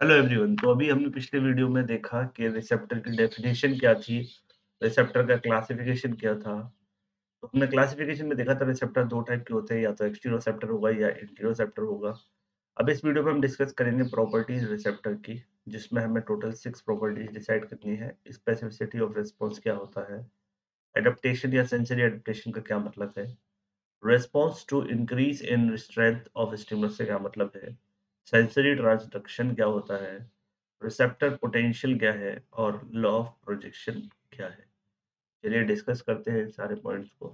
Hello everyone. तो अभी हमने पिछले वीडियो में देखा कि रिसेप्टर की डेफिनेशन क्या थी, रिसेप्टर का क्लासिफिकेशन क्या था। तो हमने क्लासिफिकेशन में देखा था रिसेप्टर 2 टाइप के होते हैं, या तो एक्सटेरोसेप्टर होगा या इंटेरोसेप्टर होगा। अब इस वीडियो में हम डिस्कस करेंगे प्रॉपर्टीज रिसेप्टर की, जिसमें हमें टोटल 6 प्रॉपर्टीज डिसाइड करनी है। स्पेसिफिसिटी ऑफ रिस्पॉन्स क्या होता है, एडेप्टेशन या सेंसरी एडेप्टेशन का क्या मतलब है, response to increase in strength of stimulus से क्या मतलब है, सेंसरी ट्रांसडक्शन क्या होता है, रिसेप्टर पोटेंशियल क्या है और लॉ ऑफ प्रोजेक्शन क्या है। चलिए डिस्कस करते हैं इन सारे पॉइंट्स को।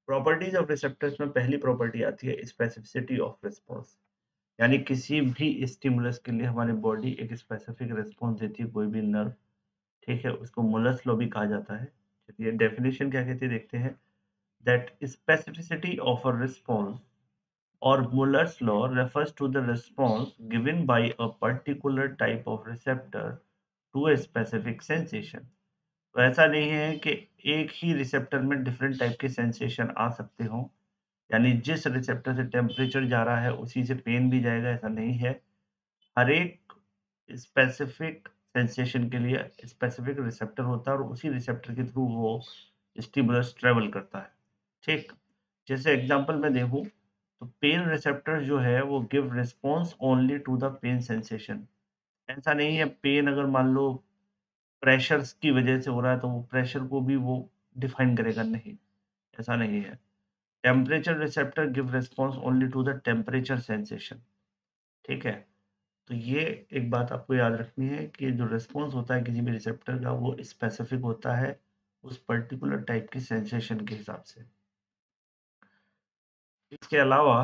प्रॉपर्टीज ऑफ रिसेप्टर्स में पहली प्रॉपर्टी आती है स्पेसिफिसिटी ऑफ रिस्पॉन्स, यानी किसी भी स्टिमुलस के लिए हमारी बॉडी एक स्पेसिफिक रिस्पॉन्स देती है, कोई भी नर्व। ठीक है, उसको मुलर्स लॉ भी कहा जाता है। चलिए डेफिनेशन क्या कहती है देखते हैं। That specificity of a response or Muller's law refers to the response given by a particular type of receptor to a specific sensation। तो ऐसा नहीं है कि एक ही रिसेप्टर में डिफरेंट टाइप के सेंसेशन आ सकते हों, यानी जिस रिसेप्टर से टेम्परेचर जा रहा है उसी से पेन भी जाएगा, ऐसा नहीं है। हर एक स्पेसिफिक सेंसेशन के लिए स्पेसिफिक रिसेप्टर होता है और उसी रिसेप्टर के थ्रू वो स्टिमुलस ट्रेवल करता है। ठीक, जैसे एग्जांपल में देखूं तो पेन रिसेप्टर जो है वो give response only to the pain sensation. ऐसा नहीं है पेन अगर मान लो प्रेशर्स की वजह से हो रहा है तो वो प्रेशर को भी वो डिफाइन करेगा, नहीं, ऐसा नहीं है। Temperature receptor give response only to the temperature sensation. ठीक है, तो ये एक बात आपको याद रखनी है कि जो रिस्पॉन्स होता है किसी भी रिसेप्टर का वो स्पेसिफिक होता है उस पर्टिकुलर टाइप की सेंसेशन के हिसाब से। इसके अलावा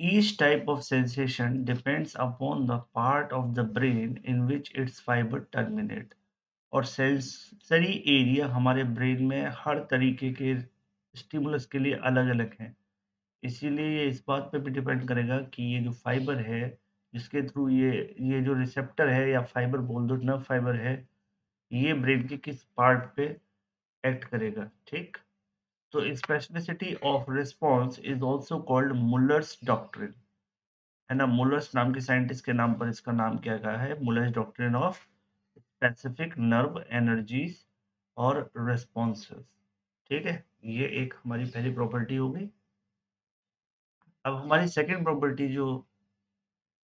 each type of sensation depends upon the part of the brain in which its fiber terminate। और सेंसरी एरिया हमारे ब्रेन में हर तरीके के स्टिमुलस के लिए अलग अलग है। इसीलिए ये इस बात पे भी डिपेंड करेगा कि ये जो फाइबर है जिसके थ्रू ये जो रिसेप्टर है या फाइबर बोल दो, नर्व फाइबर है, ये ब्रेन के किस पार्ट पे एक्ट करेगा। ठीक, तो specificity of response is also called Muller's doctrine, है ना। मुलर्स नाम के साइंटिस्ट के नाम पर इसका नाम क्या गया है, Muller's doctrine of specific nerve energies और रेस्पॉन्सेस। ठीक है, ये एक हमारी पहली प्रॉपर्टी हो गई। अब हमारी सेकंड प्रॉपर्टी जो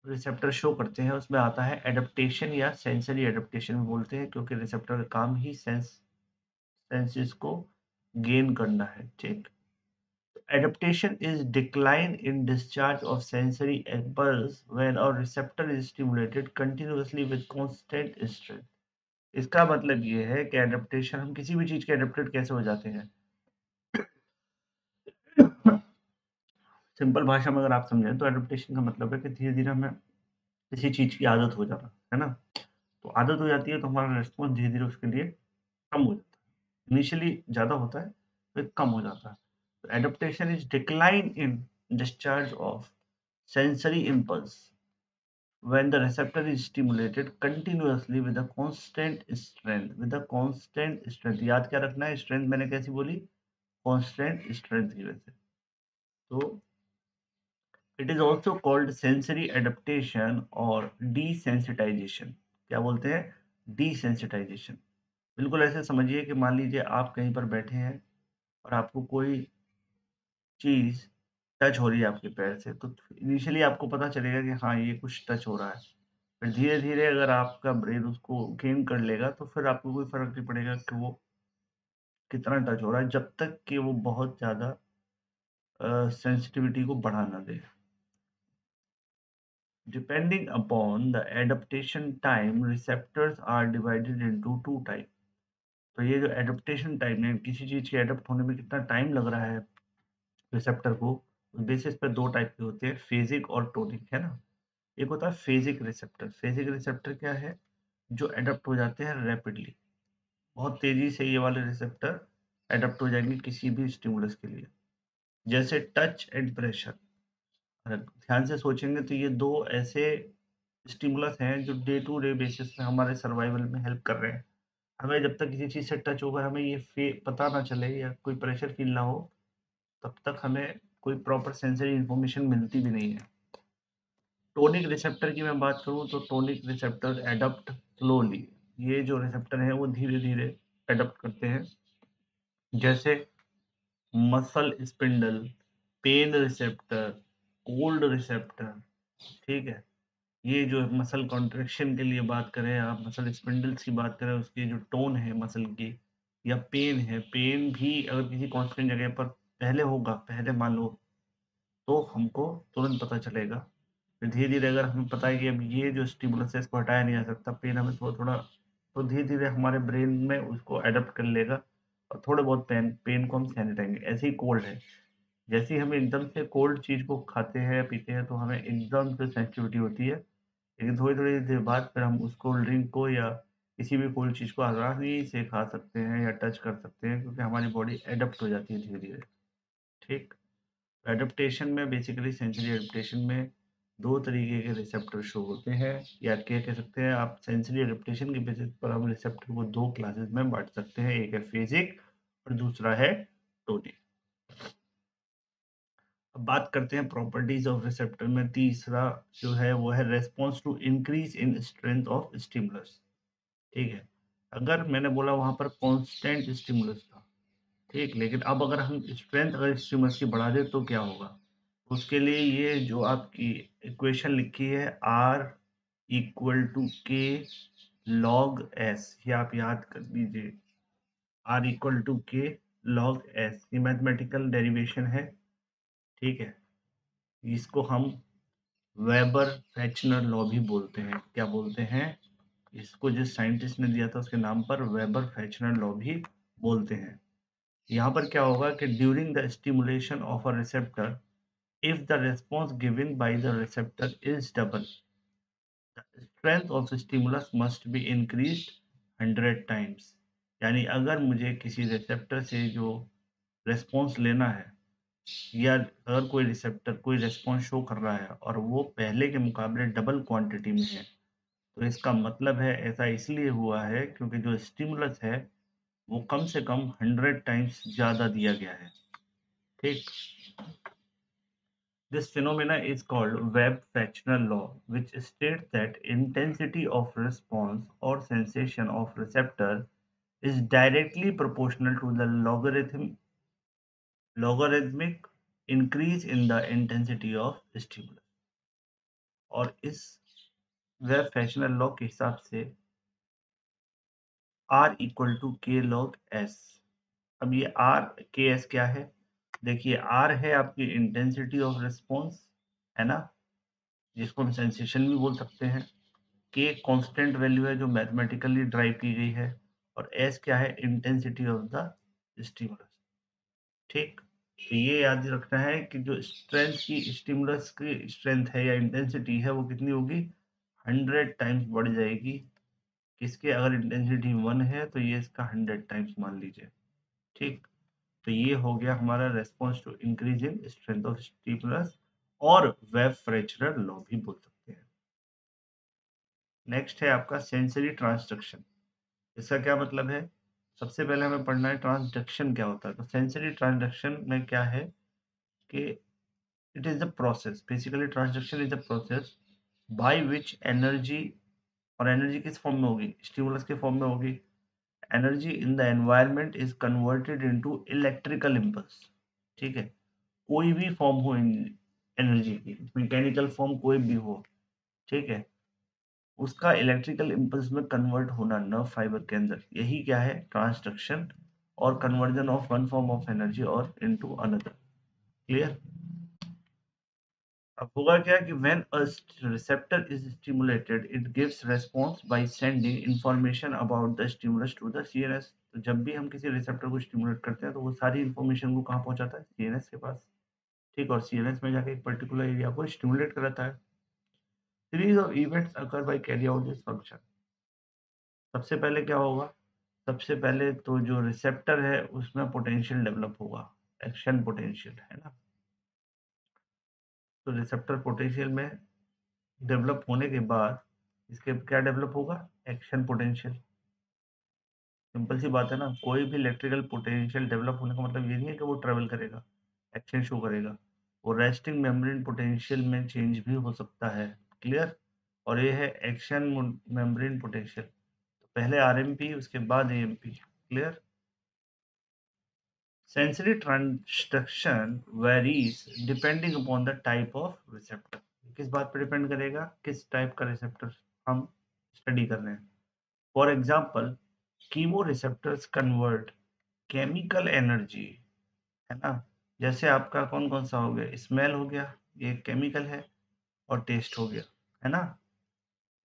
रिसेप्टर शो करते हैं उसमें आता है एडेप्टेशन या सेंसरी एडेप्टेशन बोलते हैं, क्योंकि रिसेप्टर का काम ही सेंसेस को गेन करना है। ठीक, adaptation is decline in discharge of sensory impulse when a receptor is stimulated continuously with constant strength। इसका मतलब ये है कि एडेप्टेशन, हम किसी भी चीज के एडेप्टेड कैसे हो जाते हैं। सिंपल भाषा में अगर आप समझें तो एडेप्टेशन का मतलब है कि धीरे धीरे हमें किसी चीज की आदत हो जाना, है ना। तो आदत हो जाती है तो हमारा रिस्पॉन्स धीरे धीरे उसके लिए कम हो जाता है। इनिशियली ज्यादा होता है फिर कम हो जाता है। तो adaptation is decline in discharge of sensory impulse when the receptor is stimulated continuously with a constant strength, with a constant strength। याद क्या रखना है, स्ट्रेंथ मैंने कैसी बोली, कांस्टेंट स्ट्रेंथ की वजह से। तो it is also called sensory adaptation और डीसेंसिटाइजेशन। क्या बोलते हैं, डीसेंसिटाइजेशन। बिल्कुल ऐसे समझिए कि मान लीजिए आप कहीं पर बैठे हैं और आपको कोई चीज टच हो रही है आपके पैर से, तो इनिशियली आपको पता चलेगा कि हाँ ये कुछ टच हो रहा है। फिर धीरे-धीरे अगर आपका ब्रेन उसको गेन कर लेगा तो फिर आपको कोई फ़र्क नहीं पड़ेगा कि वो कितना टच हो रहा है, जब तक कि वो बहुत ज़्यादा सेंसिटिविटी को बढ़ा ना दे। Depending upon the adaptation time receptors are divided into 2 type. तो ये जो एडप्टेशन टाइम है, किसी चीज़ के एडप्ट होने में कितना टाइम लग रहा है रिसेप्टर को, उस बेसिस पे 2 टाइप के होते हैं, फेज़िक और टोनिक, है ना। एक होता है फेज़िक रिसेप्टर। फेज़िक रिसेप्टर क्या है, जो एडप्ट हो जाते हैं रैपिडली, बहुत तेजी से ये वाले रिसेप्टर एडप्ट हो जाएंगे किसी भी स्टिमुलस के लिए, जैसे टच एंड प्रेशर। अगर ध्यान से सोचेंगे तो ये दो ऐसे स्टिमुलस हैं जो डे टू डे बेसिस पे हमारे सर्वाइवल में हेल्प कर रहे हैं। हमें जब तक किसी चीज़ से टच होकर हमें ये पता ना चले या कोई प्रेशर फील ना हो, तब तक हमें कोई प्रॉपर सेंसरी इंफॉर्मेशन मिलती भी नहीं है। टोनिक रिसेप्टर की मैं बात करूँ तो टोनिक रिसेप्टर एडप्ट स्लोली। ये जो रिसेप्टर हैं वो धीरे-धीरे एडप्ट करते हैं। जैसे muscle spindle, pain receptor, cold receptor, ठीक है? ये जो मसल कॉन्ट्रैक्शन के लिए बात करें, आप मसल स्पिंडल्स की बात करें, उसकी जो टोन है मसल की, या पेन है, पेन भी अगर किसी कांस्टेंट जगह पर पहले होगा, पहले मान लो, तो हमको तुरंत पता चलेगा। फिर धीरे-धीरे अगर हमें पता है कि अब ये जो स्टिमुलस है इसको हटाया नहीं जा सकता, पेन हमें थोड़ा-थोड़ा, तो धीरे-धीरे हमारे ब्रेन में उसको एडॉप्ट कर लेगा और थोड़े बहुत पेन पेन को हम सहने लगेंगे। ऐसे ही कोल्ड है, जैसे ही हम एकदम से कोल्ड चीज़ को खाते हैं या पीते हैं तो हमें एकदम से सेंसिटिविटी होती है। लेकिन थोड़ी-थोड़ी देर बाद फिर हम उस कोल्ड ड्रिंक को या किसी भी कोल्ड चीज़ को आसानी से खा सकते हैं या टच कर सकते हैं, क्योंकि हमारी बॉडी एडॉप्ट हो जाती है धीरे-धीरे, ठीक? एडप्टेशन में बेसिकली सेंसरी एडप्टेशन में 2 तरीके के रिसेप्टर शो होते हैं, या क्या कह सकते हैं आप, सेंसरी एडप्टेशन के बेसिस पर हम रिसेप्टर को 2 क्लासेस में बाँट सकते हैं, एक है फेज़िक और दूसरा है टोनिक। अब बात करते हैं प्रॉपर्टीज़ ऑफ रिसेप्टर में, तीसरा जो है वो है response to increase in strength of stimulus, ठीक है? अगर मैंने बोला वहाँ पर कांस्टेंट स्टिमुलस था, ठीक, लेकिन अब अगर हम स्ट्रेंथ अगर स्टिमुलस की बढ़ा दें तो क्या होगा? उसके लिए ये जो आपकी इक्वेशन लिखी है R इक्वल टू के लॉग एस, ये आप याद कर लीजिए। R इक्वल टू के लॉग एस, ये मैथमेटिकल डेरिवेशन है, ठीक है? इसको हम वेबर फेचनर लॉ भी बोलते हैं। क्या बोलते हैं? इसको जिस साइंटिस्ट ने दिया था उसके नाम पर वेबर फेचनर लॉ भी बोलते हैं। यहाँ पर क्या होगा कि during the stimulation of a receptor, if the response given by the receptor is double, the strength of the stimulus must be increased 100 times। यानी अगर मुझे किसी रिसेप्टर से जो रेस्पॉन्स लेना है, या अगर कोई रिसेप्टर कोई रेस्पॉन्स शो कर रहा है और वो पहले के मुकाबले डबल क्वांटिटी में है, तो इसका मतलब है ऐसा इसलिए हुआ है क्योंकि जो स्टिमुलस है वो कम से कम 100 टाइम्स ज़्यादा दिया गया है, ठीक? This phenomena is called Webb-Fechner law, which states that intensity of response or sensation of receptor is directly proportional to the logarithmic increase in the intensity of stimulus। और इस वेब-फेचनर लॉ के हिसाब से R इक्वल टू के log S. अब ये R के S क्या है? देखिए, R है आपकी इंटेंसिटी ऑफ रिस्पॉन्स, है ना? जिसको हम सेंसेशन भी बोल सकते हैं। के कांस्टेंट वैल्यू है जो मैथमेटिकली ड्राइव की गई है, और एस क्या है? इंटेंसिटी ऑफ द स्टिमुलस, ठीक? तो ये याद रखना है कि जो स्ट्रेंथ की स्टिमुलस की स्ट्रेंथ है या इंटेंसिटी है वो कितनी होगी? 100 टाइम्स बढ़ जाएगी। किसके? अगर इंटेंसिटी 1 है तो ये इसका 100 टाइम्स मान लीजिए, ठीक? तो ये हो गया हमारा response to increase in strength of stimulus, और वेब फ्रेचनर लॉ भी बोल सकते हैं। नेक्स्ट है आपका सेंसरी ट्रांसडक्शन। इसका क्या मतलब है? सबसे पहले हमें पढ़ना है ट्रांसडक्शन क्या होता है। तो सेंसरी ट्रांसडक्शन में क्या है कि it is the process, basically transduction is the process by which energy, और एनर्जी किस फॉर्म में होगी? स्टिमुलस के फॉर्म में होगी। Energy in the environment is converted into electrical impulse, ठीक है? कोई भी फॉर्म हो एनर्जी की, मैकेनिकल फॉर्म कोई भी हो, ठीक है, उसका इलेक्ट्रिकल इम्पल्स में कन्वर्ट होना नर्व फाइबर के अंदर, यही क्या है? ट्रांसडक्शन, और conversion of one form of energy और इनटू अनदर। क्लियर? अब होगा क्या कि when a receptor is stimulated it gives response by sending information about the stimulus to the CNS. तो जब भी हम किसी रिसेप्टर को स्टिमुलेट करते हैं तो वो सारी इंफॉर्मेशन को कहाँ पहुंचाता है? सीएनएस के पास, ठीक? और सीएनएस में जाके एक पर्टिकुलर एरिया को स्टिमुलेट कराता है। Series of events occur by carry out this function. सबसे पहले क्या होगा? सबसे पहले तो जो रिसेप्टर है उसमें पोटेंशियल डेवलप होगा, एक्शन पोटेंशियल, है ना? तो रिसेप्टर पोटेंशियल में डेवलप होने के बाद इसके क्या डेवलप होगा? Action potential. सिंपल सी बात है ना, कोई भी इलेक्ट्रिकल पोटेंशियल डेवलप होने का मतलब ये नहीं है कि वो ट्रेवल करेगा, एक्शन शो करेगा। वो रेस्टिंग मेम्ब्रेन पोटेंशियल में चेंज भी हो सकता है। क्लियर। और ये है एक्शन मेम्ब्रेन पोटेंशियल, तो पहले आरएमपी उसके बाद AMP, clear. Sensory transduction varies depending upon the type of receptor. किस बात पर डिपेंड करेगा, किस टाइप का रिसेप्टर हम स्टडी कर रहे हैं। For example chemo receptors convert chemical energy, है ना, जैसे आपका कौन कौन सा हो गया, स्मेल हो गया, ये केमिकल है, और टेस्ट हो गया, है ना।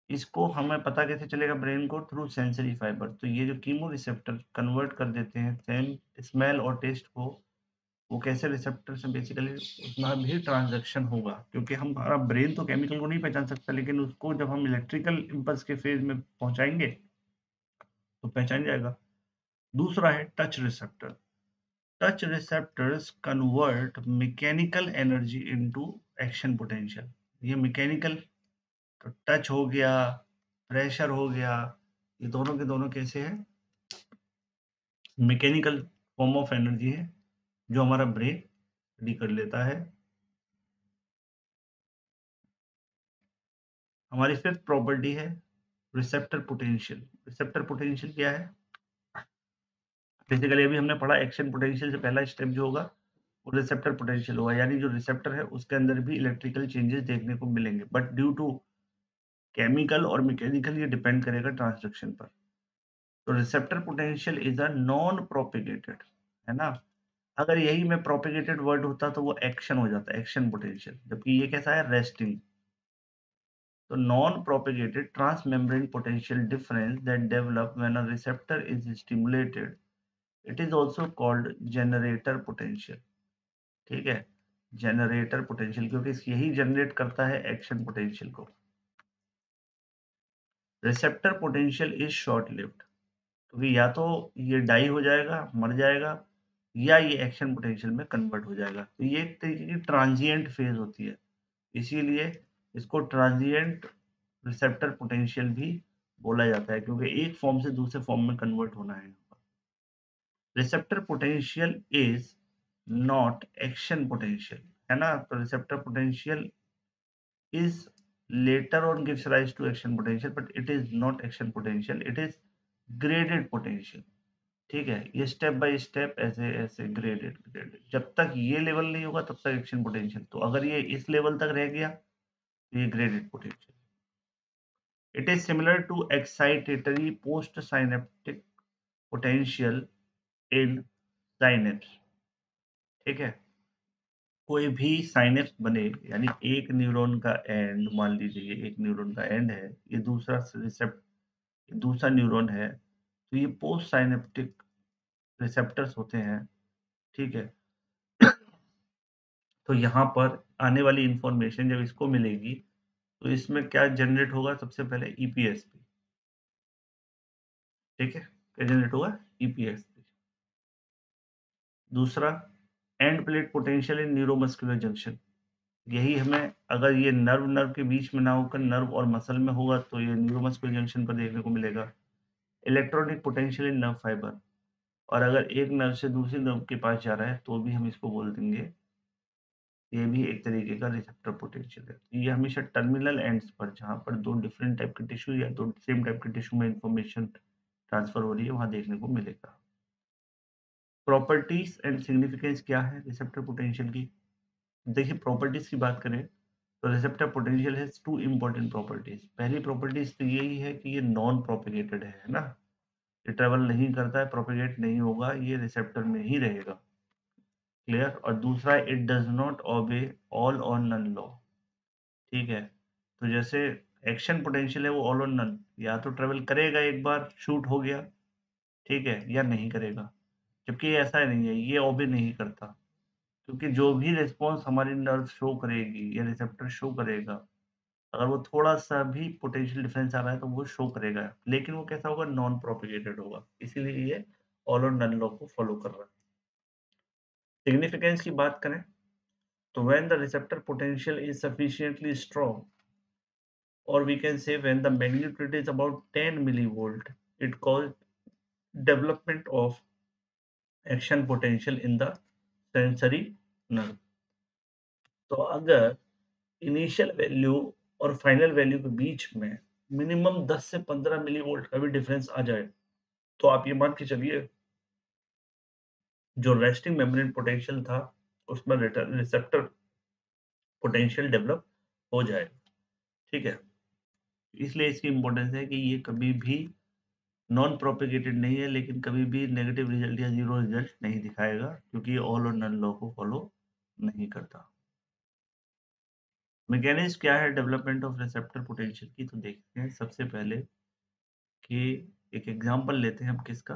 इसको हमें पता कैसे चलेगा ब्रेन को, थ्रू सेंसरी फाइबर। तो ये जो कीमो रिसेप्टर कन्वर्ट कर देते हैं सेम स्मेल और टेस्ट को, वो कैसे रिसेप्टर से बेसिकली उतना भी ट्रांजैक्शन होगा, क्योंकि हमारा ब्रेन तो केमिकल को नहीं पहचान सकता, लेकिन उसको जब हम इलेक्ट्रिकल इम्पल्स के फेज में पहुंचाएंगे तो पहचान जाएगा। दूसरा है touch receptor. Touch receptors convert mechanical energy into action potential. ये मैकेनिकल, तो टच हो गया, प्रेशर हो गया, ये दोनों के दोनों कैसे हैं, मैकेनिकल फॉर्म ऑफ एनर्जी है जो हमारा ब्रेन रेडी कर लेता है। हमारी फिफ्थ प्रॉपर्टी है रिसेप्टर पोटेंशियल। रिसेप्टर पोटेंशियल क्या है, बेसिकली अभी हमने पढ़ा एक्शन पोटेंशियल से पहला स्टेप जो होगा वो रिसेप्टर पोटेंशियल होगा, यानी जो रिसेप्टर है उसके अंदर भी इलेक्ट्रिकल चेंजेस देखने को मिलेंगे, बट ड्यू टू केमिकल और मैकेनिकल ये डिपेंड करेगा ट्रांसडक्शन पर। तो receptor potential is a non propagated, है ना। अगर यही में प्रोपेगेटेड वर्ड होता तो वो एक्शन हो जाता, एक्शन पोटेंशियल, जबकि ये कैसा है, रेस्टिंग। तो non propagated transmembrane potential difference that develop when a receptor is stimulated, it is also called generator potential. ठीक है, जनरेटर पोटेंशियल, क्योंकि यही जनरेट करता है एक्शन पोटेंशियल को। Receptor potential is short lived, क्योंकि या तो ये डाई हो जाएगा, मर जाएगा, या ये एक्शन पोटेंशियल में कन्वर्ट हो जाएगा। तो ये एक तरीके की ट्रांजिएंट फेज होती है, इसीलिए इसको ट्रांजिएंट रिसेप्टर पोटेंशियल भी बोला जाता है, क्योंकि एक फॉर्म से दूसरे फॉर्म में कन्वर्ट होना है। Receptor potential is not action potential, है ना। तो receptor potential is later on gives rise to action potential, but it is not action potential, it is graded potential। ठीक है, ये स्टेप बाय स्टेप ऐसे ऐसे ग्रेडेड ग्रेडेड, जब तक ये लेवल नहीं होगा तब तक एक्शन पोटेंशियल। तो अगर ये इस लेवल तक रह गया तो ये graded potential. It is similar to excitatory post synaptic potential in synapse. ठीक है, कोई भी साइनेप्स बने, यानी एक न्यूरॉन का एंड, मान लीजिए एक न्यूरॉन का एंड है, ये दूसरा न्यूरॉन है, तो ये पोस्ट साइनेप्टिक रिसेप्टर्स होते हैं। ठीक है, तो यहाँ पर आने वाली इंफॉर्मेशन जब इसको मिलेगी तो इसमें क्या जनरेट होगा, सबसे पहले ईपीएसपी। ठीक है, क्या जनरेट होगा, ईपीएसपी। दूसरा end plate potential in neuromuscular junction. यही हमें, अगर ये नर्व नर्व के बीच में ना होकर नर्व और मसल में होगा तो ये न्यूरोमस्कुलर जंक्शन पर देखने को मिलेगा। Electronic potential in nerve fibre, और अगर एक नर्व से दूसरी नर्व के पास जा रहा है तो भी हम इसको बोल देंगे, ये भी एक तरीके का रिसेप्टर पोटेंशियल है। ये हमेशा टर्मिनल एंड्स पर, जहाँ पर दो डिफरेंट टाइप के टिश्यू या दो सेम टाइप के टिश्यू में इंफॉर्मेशन ट्रांसफर हो रही है, वहां देखने को मिलेगा। प्रॉपर्टीज एंड सिग्निफिकेंस क्या है रिसेप्टर पोटेंशियल की। देखिए, प्रॉपर्टीज की बात करें तो receptor potential has two important properties. पहली प्रॉपर्टीज तो यही है कि ये नॉन प्रोपेगेटेड है ना, ये ट्रेवल नहीं करता है, प्रोपेगेट नहीं होगा, ये रिसेप्टर में ही रहेगा। क्लियर। और दूसरा, it does not obey all और नन लॉ। ठीक है, तो जैसे एक्शन पोटेंशियल है वो ऑल और नन, या तो ट्रेवल करेगा एक बार शूट हो गया, ठीक है, या नहीं करेगा। जबकि ये ऐसा नहीं है, ये ओबे नहीं करता, क्योंकि जो भी रिस्पॉन्स हमारी नर्व शो करेगी या रिसेप्टर शो करेगा, अगर वो थोड़ा सा भी पोटेंशियल डिफरेंस आ रहा है तो वो शो करेगा, लेकिन वो कैसा होगा, नॉन प्रोपेगेटेड होगा, इसीलिए ये ऑल और नन लॉ को फॉलो कर रहा है। सिग्निफिकेंस की बात करें तो when the receptor potential is sufficiently strong, or we can say when the magnitude is about 10 millivolt, it causes development of action potential in the sensory nerve। तो अगर इनिशियल वैल्यू और फाइनल वैल्यू के बीच में minimum 10 से 15 millivolt का भी difference आ जाए, तो आप ये मान के चलिए जो रेस्टिंग मेम्ब्रेन पोटेंशियल था, उसमें रिसेप्टर पोटेंशियल डेवलप हो जाएगा, ठीक है? इसलिए इसकी इम्पोर्टेंस है कि ये कभी भी नॉन प्रोपेगेटेड नहीं है, लेकिन कभी भी नेगेटिव रिजल्ट या ज़ीरो रिजल्ट नहीं दिखाएगा, क्योंकि ये ऑल और नन लॉ को फॉलो नहीं करता। मैकेनिज़्म क्या है डेवलपमेंट ऑफ रिसेप्टर पोटेंशियल की, तो देखते हैं सबसे पहले कि एक एग्ज़ाम्पल लेते हैं हम किसका?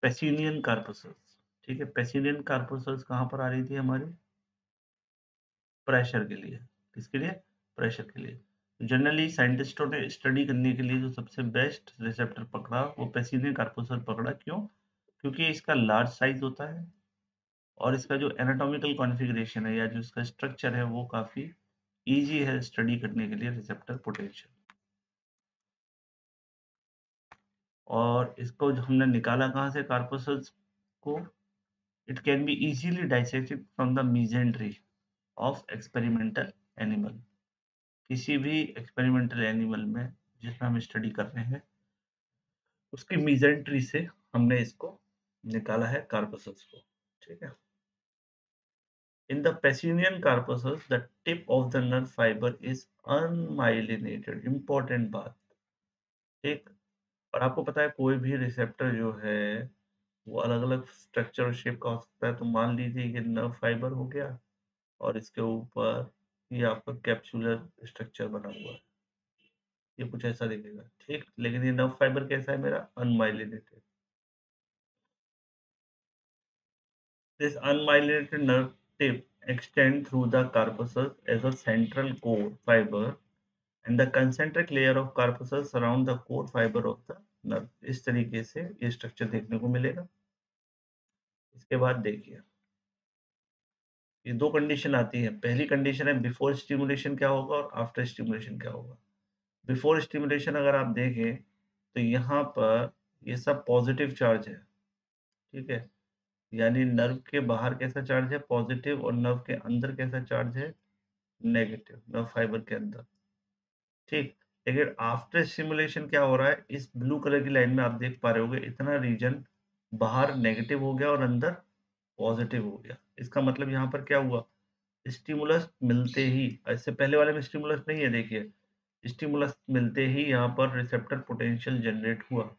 पैसिनियन कार्पसल्स, ठीक है? पैसिनियन कार्पसल्स कहाँ पर आ रही थी हमारी? प्रेशर के लिए। किसके लिए? प्रेशर के लिए। जनरली साइंटिस्टों ने स्टडी करने के लिए जो सबसे बेस्ट रिसेप्टर पकड़ा, वो पैसिनियन कार्पसल पकड़ा। क्यों? क्योंकि इसका लार्ज साइज़ होता है और इसका जो एनाटॉमिकल कॉन्फ़िगरेशन है या जो इसका स्ट्रक्चर है, वो काफ़ी ईज़ी है स्टडी करने के लिए रिसेप्टर पोटेंशियल। और इसको जो हमने निकाला कहाँ से कार्पसल्स को? It can be easily dissected from the mesentery of experimental animal. किसी भी एक्सपेरिमेंटल एनिमल में जिसमें हम स्टडी कर रहे हैं, उसकी मेसेंटेरी से हमने इसको निकाला है कार्पसल्स को, ठीक है? In the Pacinian corpuscles, the tip of the nerve fiber is unmyelinated. Important बात, ठीक? और आपको पता है कोई भी रिसेप्टर जो है वो अलग-अलग स्ट्रक्चर और शेप का हो सकता है। तो मान लीजिए ये नर्व फाइबर हो गया और इसके ऊपर ये आपका कैप्सुलर स्ट्रक्चर बना हुआ है। ये कुछ ऐसा दिखेगा, ठीक? लेकिन ये नर्व फाइबर कैसा है मेरा? Unmyelinated. This unmyelinated nerve tip extend through the corpuscle as a central core fiber and the concentric layer of corpuscle surround the core fiber of the nerve। इस तरीके से ये स्ट्रक्चर देखने को मिलेगा। इसके बाद देखिए, ये दो कंडीशन आती है। पहली कंडीशन है बिफोर स्टिमुलेशन क्या होगा और आफ्टर स्टिमुलेशन क्या होगा। बिफोर स्टिमुलेशन अगर आप देखें तो यहाँ पर ये सब पॉजिटिव चार्ज है, ठीक है? यानी नर्व के बाहर कैसा चार्ज है? पॉजिटिव। और नर्व के अंदर कैसा चार्ज है? नेगेटिव, नर्व फाइबर के अंदर, ठीक। लेकिन आफ्टर स्टिमुलेशन क्या हो रहा है? इस ब्लू कलर की लाइन में आप देख पा रहे होंगे, इतना रीजन बाहर नेगेटिव हो गया और अंदर पॉजिटिव हो गया। इसका मतलब यहाँ पर क्या हुआ? स्टिमुलस मिलते ही, इससे पहले वाले में स्टिमुलस नहीं है, देखिए। स्टिमुलस मिलते ही यहाँ पर रिसेप्टर पोटेंशियल जनरेट हुआ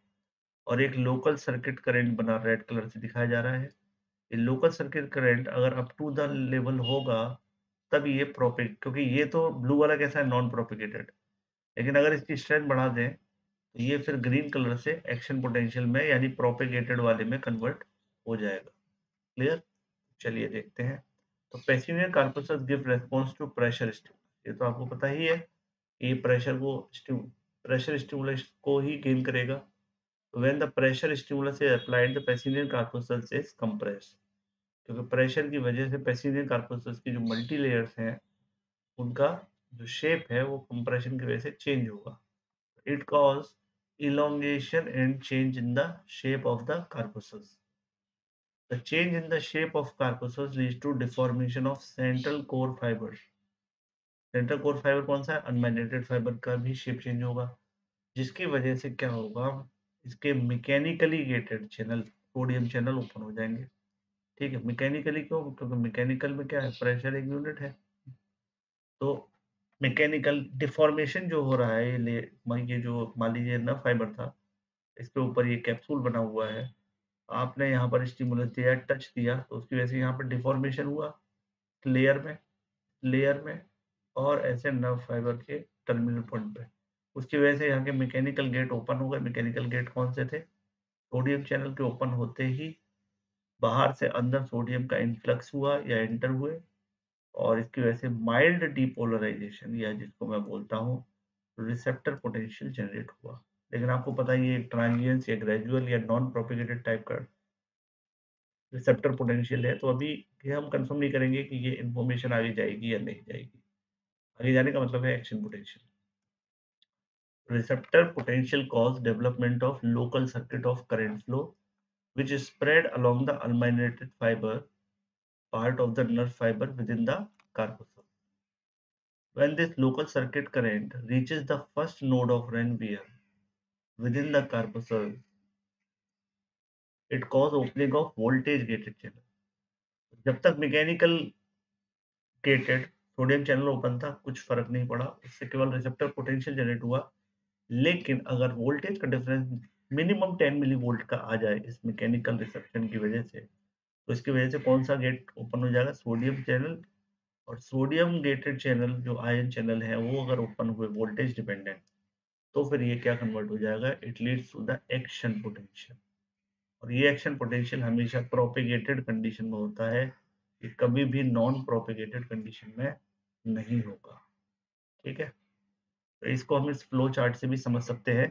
और एक लोकल सर्किट करंट बना, रेड कलर से दिखाया जा रहा है। ये लोकल सर्किट करंट अगर अप टू द लेवल होगा तब ये प्रोपेग, क्योंकि ये तो ब्लू वाला कैसा है? Non propagated. लेकिन अगर इसकी स्ट्रेंथ बढ़ा दें तो ये फिर ग्रीन कलर से एक्शन पोटेंशियल में यानी प्रोपेगेटेड वाले में कन्वर्ट हो जाएगा। क्लियर? चलिए देखते हैं। तो Pacinian corpuscles give response to pressure stimulus. ये तो आपको पता ही है कि प्रेशर स्टिमुलस को ही गेन करेगा। When the pressure stimulus is applied the Pacinian corpuscles is compressed. क्योंकि प्रेशर की वजह से पैसिनियन कार्पसल्स की जो मल्टी लेयर्स हैं, उनका जो शेप है वो कंप्रेशन की वजह से चेंज होगा। It causes elongation and change in the shape of the corpuscles. The change in the shape of corpuscles leads to deformation of central core fibers. Central core fibre कौन सा है? अनमाइग्रेटेड fibre का भी shape change होगा, जिसकी वजह से क्या होगा? इसके mechanically gated channel, sodium channel open हो जाएंगे, ठीक है? मैकेनिकली क्यों? क्योंकि मैकेनिकल में क्या है? प्रेशर एक यूनिट है। तो मैकेनिकल डिफॉर्मेशन जो हो रहा है, ये जो मान लीजिए ना फाइबर था, इसके ऊपर ये कैप्सूल बना हुआ है। आपने यहाँ पर स्टिमुलस दिया, टच दिया, तो उसकी वजह से यहाँ पर डिफॉर्मेशन हुआ लेयर में, लेयर में और ऐसे नर्व फाइबर के टर्मिनल पॉइंट पे। उसकी वजह से यहाँ के मैकेनिकल गेट ओपन हो गए। मैकेनिकल गेट कौन से थे? सोडियम चैनल के ओपन होते ही बाहर से अंदर सोडियम का इन्फ्लक्स हुआ या एंटर हुए और इसकी वजह से माइल्ड डीपोलराइजेशन या जिसको मैं बोलता हूँ रिसेप्टर पोटेंशियल जनरेट हुआ। लेकिन आपको पता है ये ट्रांजिएंट या ग्रेजुअल या नॉन प्रोपेगेटेड टाइप का रिसेप्टर पोटेंशियल है। तो अभी ये हम कंफर्म नहीं करेंगे कि ये इन्फॉर्मेशन आगे जाएगी या नहीं जाएगी। आगे जाने का मतलब है action potential. Receptor potential cause development of local circuit of current flow which is spread along the ulminated fiber part of the nerve fiber within the corpuscle. When this local circuit current reaches the first node of Ranvier within the corpuscle, it causes opening of voltage gated channel. जब तक mechanical gated sodium channel open था, कुछ फर्क नहीं पड़ा, उससे केवल receptor potential generate हुआ। लेकिन अगर वोल्टेज का डिफरेंस मिनिमम 10 मिली वोल्ट का आ जाए इस मैकेनिकल रिसेप्शन की वजह से, तो इसकी वजह से कौन सा गेट ओपन हो जाएगा? Sodium channel. और सोडियम गेटेड चैनल जो आयन चैनल है वो अगर ओपन हुए वोल्टेज डिपेंडेंट, तो फिर ये क्या कन्वर्ट हो जाएगा? It leads to the action potential. और ये एक्शन पोटेंशियल हमेशा प्रोपेगेटेड कंडीशन में होता है, ये कभी भी नॉन प्रोपेगेटेड कंडीशन में नहीं होगा। ठीक है, तो इसको हम इस फ्लो चार्ट से भी समझ सकते हैं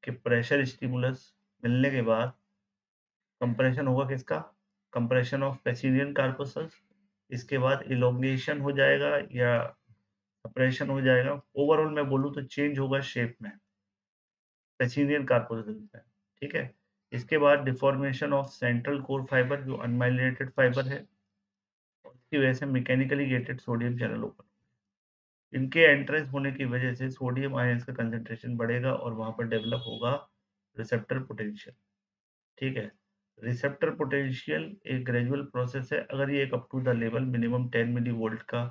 कि प्रेशर स्टिमुलस मिलने के बाद कंप्रेशन होगा किसका? Compression of Pacinian corpuscles. इसके बाद इलोंगेशन हो जाएगा या सप्रेशन हो जाएगा। ओवरऑल मैं बोलूँ तो चेंज होगा शेप में पैसिवियन कार्पसल्स में। ठीक है, इसके बाद deformation of central core fibre जो अनमाइलिनेटेड फाइबर है, और इसकी वजह से mechanically gated sodium channel open. इनके एंट्रेंस होने की वजह से सोडियम आयंस का कंसंट्रेशन बढ़ेगा और वहां पर डेवलप होगा रिसेप्टर पोटेंशियल। ठीक है, रिसेप्टर पोटेंशियल एक ग्रेजुअल प्रोसेस है। अगर ये एक up to the level minimum 10 millivolt का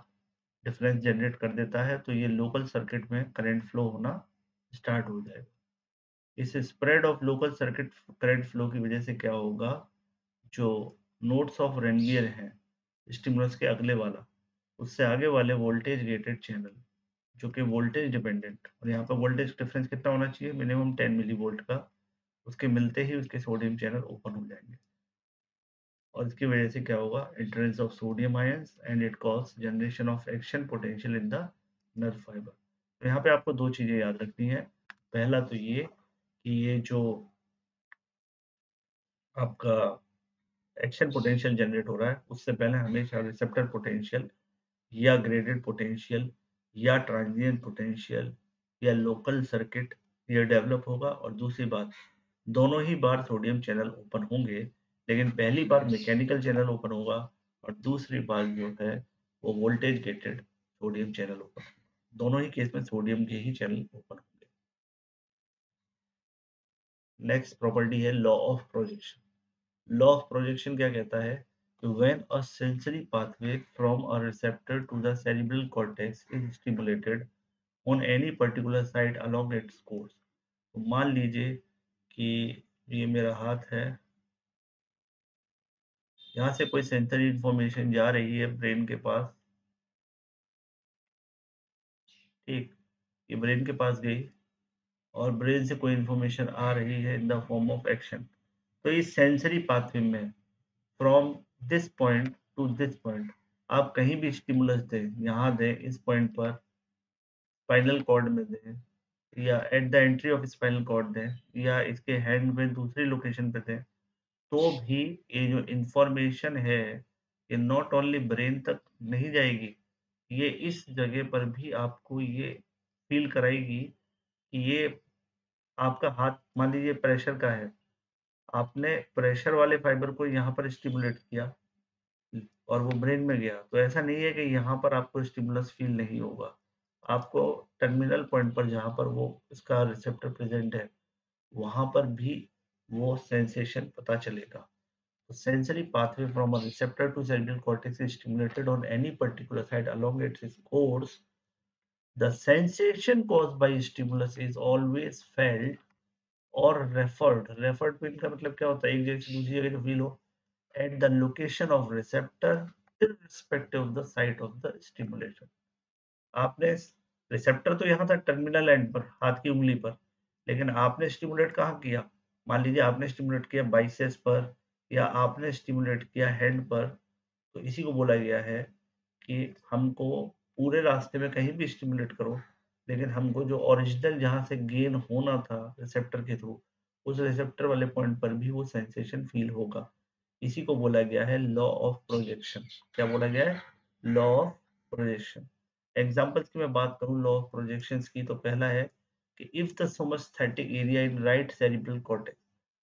डिफरेंस जनरेट कर देता है, तो ये लोकल सर्किट में करंट फ्लो होना स्टार्ट हो जाएगा। इस spread of local circuit current flow की वजह से क्या होगा? जो नोड्स ऑफ रेनवियर हैं स्टिमुलस के अगले वाला, उससे आगे वाले वोल्टेज गेटेड चैनल जो कि वोल्टेज डिपेंडेंट, और यहाँ पर वोल्टेज डिफरेंस कितना होना चाहिए? मिनिमम 10 मिली वोल्ट का। उसके मिलते ही उसके सोडियम चैनल ओपन हो जाएंगे, और इसकी वजह से क्या होगा? Entrance of sodium ions and it cause generation of action potential in the nerve fibre. तो यहाँ पे आपको दो चीजें याद रखनी है। पहला तो ये कि ये जो आपका एक्शन पोटेंशियल जनरेट हो रहा है, उससे पहले हमेशा रिसेप्टर पोटेंशियल या ग्रेडेड पोटेंशियल या ट्रांजिएंट पोटेंशियल या लोकल सर्किट ये डेवलप होगा। और दूसरी बात, दोनों ही बार सोडियम चैनल ओपन होंगे, लेकिन पहली बार मैकेनिकल चैनल ओपन होगा और दूसरी बार जो है वो voltage gated sodium channel open. दोनों ही केस में सोडियम के ही चैनल ओपन होंगे। नेक्स्ट प्रॉपर्टी है law of projection. Law of projection क्या कहता है कि when a sensory pathway from a receptor to the cerebral cortex is stimulated on any particular side along its course. तो मान लीजिए कि ये मेरा हाथ है, यहाँ से कोई सेंसरी इंफॉर्मेशन जा रही है ब्रेन के पास। ठीक, ये ब्रेन के पास गई और ब्रेन से कोई इंफॉर्मेशन आ रही है in the form of action. तो इस सेंसरी पाथवे में from this point two this point आप कहीं भी स्टिमुलस दें, यहाँ दें इस पॉइंट पर, स्पाइनल कॉर्ड में दें, या at the entry of spinal cord दें, या इसके हैंड में दूसरी लोकेशन पे दें, तो भी ये जो इंफॉर्मेशन है ये नॉट ओनली ब्रेन तक नहीं जाएगी, ये इस जगह पर भी आपको ये फील कराएगी कि ये आपका हाथ मान लीजिए प्रेशर का है, आपने प्रेशर वाले फाइबर को यहाँ पर स्टिमुलेट किया और वो ब्रेन में गया, तो ऐसा नहीं है कि यहाँ पर आपको स्टिमुलस फील नहीं होगा। आपको टर्मिनल पॉइंट पर जहाँ पर वो इसका रिसेप्टर प्रेजेंट है, वहाँ पर भी वो सेंसेशन पता चलेगा। The sensory pathway from a receptor to cerebral cortex is stimulated on any particular side along its course. The sensation caused by stimulus is always felt or referred. Referred mean का मतलब क्या होता है? एक जगह से दूसरी जगह जो फील हो at the location of receptor irrespective of the site of the stimulation. आपने रिसेप्टर तो यहाँ था टर्मिनल एंड पर, हाथ की उंगली पर, लेकिन आपने स्टिमुलेट कहाँ किया? मान लीजिए आपने स्टिमुलेट किया बाइसेप्स पर या आपने स्टिमुलेट किया हैंड पर, तो इसी को बोला गया है कि हमको पूरे रास्ते में कहीं भी स्टिमुलेट करो, लेकिन हमको जो ओरिजिनल जहाँ से गेन होना था रिसेप्टर के थ्रू, उस रिसेप्टर वाले पॉइंट पर भी वो सेंसेशन फील होगा। इसी को बोला गया है लॉ ऑफ प्रोजेक्शन। क्या बोला गया है? Law of projection. एग्जाम्पल्स की मैं बात करूं लॉ ऑफ प्रोजेक्शंस की, तो पहला है कि if the somesthetic area in right cerebral cortex,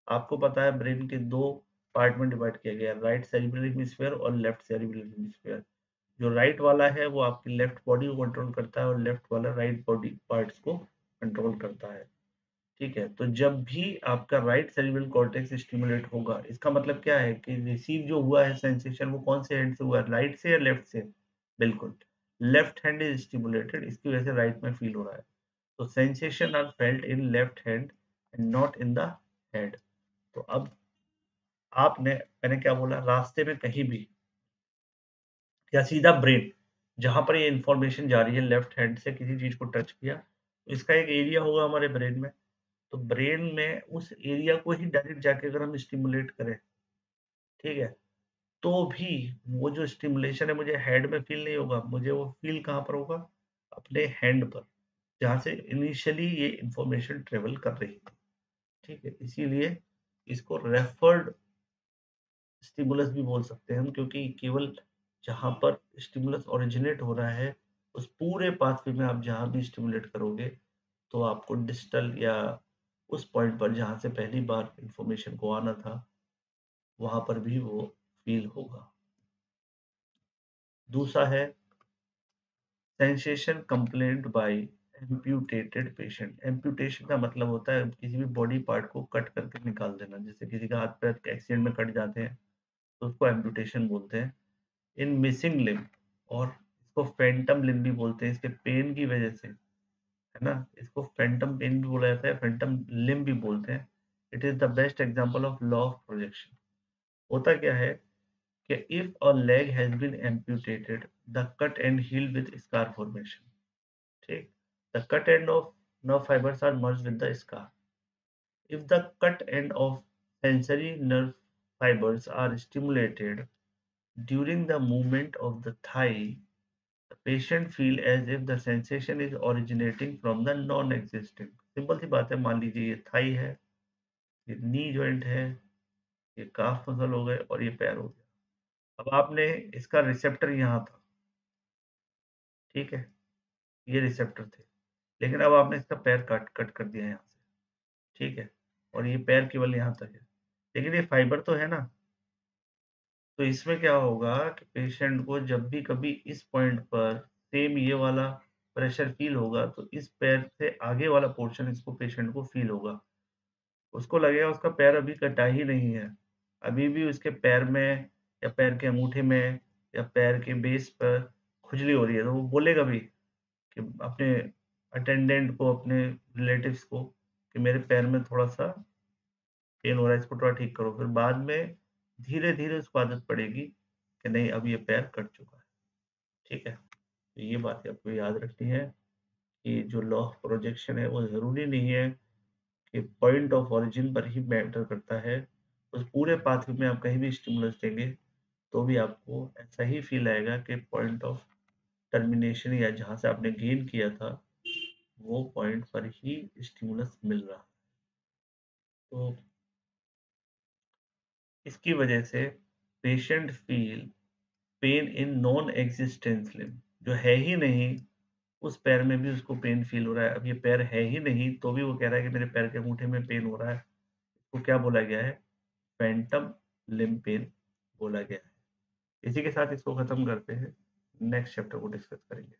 आपको पता है ब्रेन के दो पार्ट में डिवाइड किया गया है, राइट सेरिब्रल हेमिस्फीयर और लेफ्ट सेरिब्रल हेमिस्फीयर। जो राइट वाला है वो आपकी लेफ्ट बॉडी को कंट्रोल करता है और लेफ्ट वाला राइट बॉडी पार्ट्स को कंट्रोल करता है। ठीक है, तो जब भी आपका राइट सेरिब्रल कॉर्टेक्स स्टिमुलेट होगा, इसका मतलब क्या है कि रिसीव जो हुआ है सेंसेशन वो कौन से हैंड से हुआ है, राइट से या लेफ्ट से? बिल्कुल, लेफ्ट हैंड इज स्टिमुलेटेड, इसकी वजह से राइट में फील हो रहा है। तो sensation are felt in left hand and not in the head. तो अब आपने, मैंने क्या बोला, रास्ते में कहीं भी या सीधा ब्रेन, जहां पर ये इंफॉर्मेशन जा रही है लेफ्ट हैंड से किसी चीज को टच किया, तो इसका एक एरिया होगा हमारे ब्रेन में। तो ब्रेन में उस एरिया को ही डायरेक्ट जाके अगर हम स्टिमुलेट करें, ठीक है, तो भी वो जो स्टिमुलेशन है मुझे हेड में फील नहीं होगा, मुझे वो फील कहाँ पर होगा? अपने हैंड पर, जहाँ से इनिशियली ये इंफॉर्मेशन ट्रेवल कर रही थी। ठीक है, इसीलिए इसको रेफर्ड स्टिमुलस भी बोल सकते हैं हम, क्योंकि केवल जहाँ पर स्टिमुलस ओरिजिनेट हो रहा है, उस पूरे पाथवे में आप जहाँ भी स्टिमुलेट करोगे, तो आपको डिस्टल या उस पॉइंट पर जहाँ से पहली बार इंफॉर्मेशन को आना था, वहाँ पर भी वो फ़ील होगा। दूसरा है sensation complaint by amputated patient. Amputation का मतलब होता है किसी भी बॉडी पार्ट को कट करके निकाल देना। जैसे किसी का हाथ-पैर एक्सीडेंट में कट जाते हैं, तो उसको एम्प्यूटेशन बोलते हैं। इन मिसिंग लिम्ब, और इसको फैंटम लिम्ब भी बोलते हैं, इसके पेन की वजह से, है ना? इसको फैंटम पेन भी बोला जाता है, फैंटम लिम्ब भी बोलते हैं। It is the best example of law of projection. होता क्या है कि if a leg has been amputated, the cut end heal with scar formation. ठीक, the cut end of nerve fibers are merged with the scar. If the cut end of sensory nerve fibers are stimulated during the movement of the thigh, the patient feel as if the sensation is originating from the non-existing. Simple सी बात है, मान लीजिए ये Thai है, ये knee joint है, ये काफ मसल हो गए और ये पैर हो गया। अब आपने इसका रिसेप्टर यहाँ था, ठीक है, ये रिसेप्टर थे। लेकिन अब आपने इसका पैर कट कट कर दिया यहाँ से, ठीक है? और ये पैर केवल यहाँ तक है। लेकिन ये फाइबर तो है ना, तो इसमें क्या होगा कि पेशेंट को जब भी कभी इस पॉइंट पर सेम ये वाला प्रेशर फ़ील होगा, तो इस पैर से आगे वाला पोर्शन इसको पेशेंट को फ़ील होगा। उसको लगेगा उसका पैर अभी कटा ही नहीं है। अभी भी उसके पैर में या पैर के अंगूठे में या पैर के बेस पर खुजली हो रही है, तो वो बोलेगा भी कि अपने अटेंडेंट को, अपने रिलेटिव्स को, कि मेरे पैर में थोड़ा-सा पेन हो रहा है, इसको थोड़ा ठीक करो। फिर बाद में धीरे-धीरे उसको आदत पड़ेगी कि नहीं, अब ये पैर कट चुका है, ठीक है? तो ये बातें आपको याद रखनी है कि जो लॉ ऑफ प्रोजेक्शन है वो ज़रूरी नहीं है कि पॉइंट ऑफ ओरिजिन पर ही मैटर करता है। उस पूरे पाथवे में आप कहीं भी स्टिमुलस देंगे, तो भी आपको ऐसा ही फ़ील आएगा कि पॉइंट ऑफ टर्मिनेशन या जहाँ से आपने गेन किया था, वो पॉइंट पर ही स्टिमुलस मिल रहा। तो इसकी वजह से patient feel pain in non existence limb, जो है ही नहीं, उस पैर में भी उसको पेन फील हो रहा है। अब ये पैर है ही नहीं, तो भी वो कह रहा है कि मेरे पैर के अंगूठे में पेन हो रहा है। इसको क्या बोला गया है? फैंटम लिम्ब पेन बोला गया है। इसी के साथ इसको खत्म करते हैं। नेक्स्ट चैप्टर को डिस्कस करेंगे।